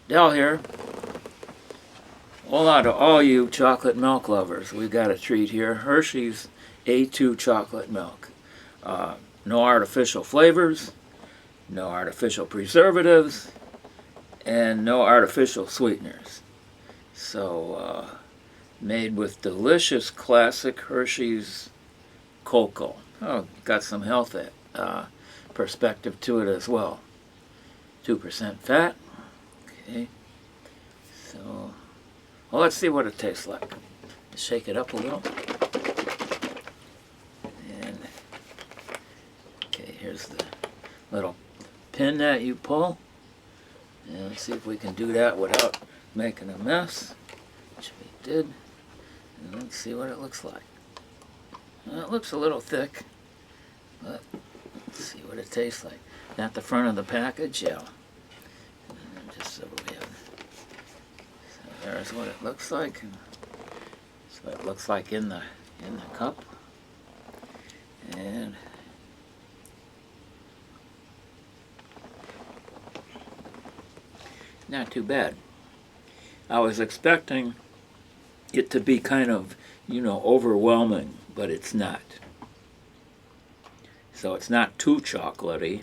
Dell here. Hola to all you chocolate milk lovers. We've got a treat here. Hershey's A2 chocolate milk. No artificial flavors, no artificial preservatives, and no artificial sweeteners. So, made with delicious classic Hershey's cocoa. Oh, got some health perspective to it as well. 2% fat. Okay. So, well, let's see what it tastes like. Shake it up a little. And, okay, here's the little pin that you pull. And let's see if we can do that without making a mess, which we did. And let's see what it looks like. Well, it looks a little thick, but let's see what it tastes like. At the front of the package, yeah. And just so we have. So there's what it looks like. That's what it looks like in the cup. And not too bad. I was expecting it to be kind of, overwhelming, but it's not. So it's not too chocolatey,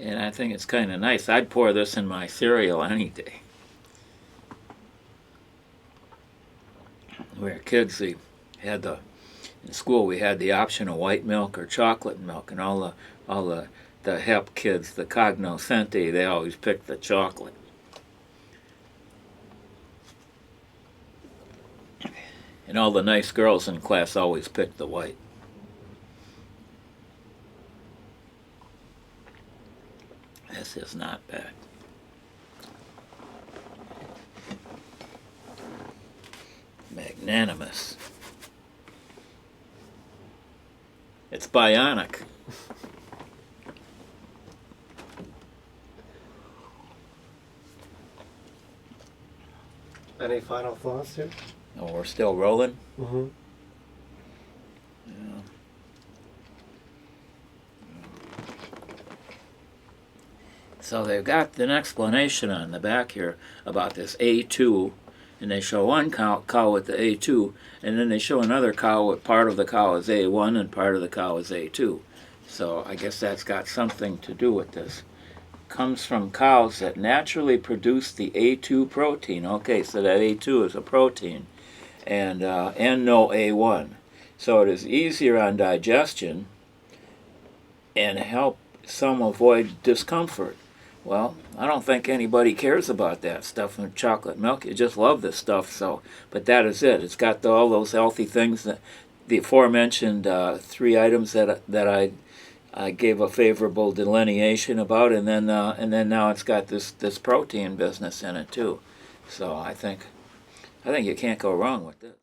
and I think it's kind of nice. I'd pour this in my cereal any day. We were kids, in school we had the option of white milk or chocolate milk, and all the hep kids, the cognoscenti, they always picked the chocolate. And all the nice girls in class always picked the white. This is not bad. Magnanimous. It's bionic. Any final thoughts here? Oh, we're still rolling? Mm-hmm. Yeah. So they've got an explanation on the back here about this A2, and they show one cow with the A2, and then they show another cow with part of the cow is A1 and part of the cow is A2. So I guess that's got something to do with this. Comes from cows that naturally produce the A2 protein. Okay, so that A2 is a protein, and no A1. So it is easier on digestion and help some avoid discomfort. Well, I don't think anybody cares about that stuff in chocolate milk. You just love this stuff. But that is it. It's got all those healthy things, the aforementioned 3 items that I gave a favorable delineation about, and then now it's got this protein business in it too. So I think you can't go wrong with this.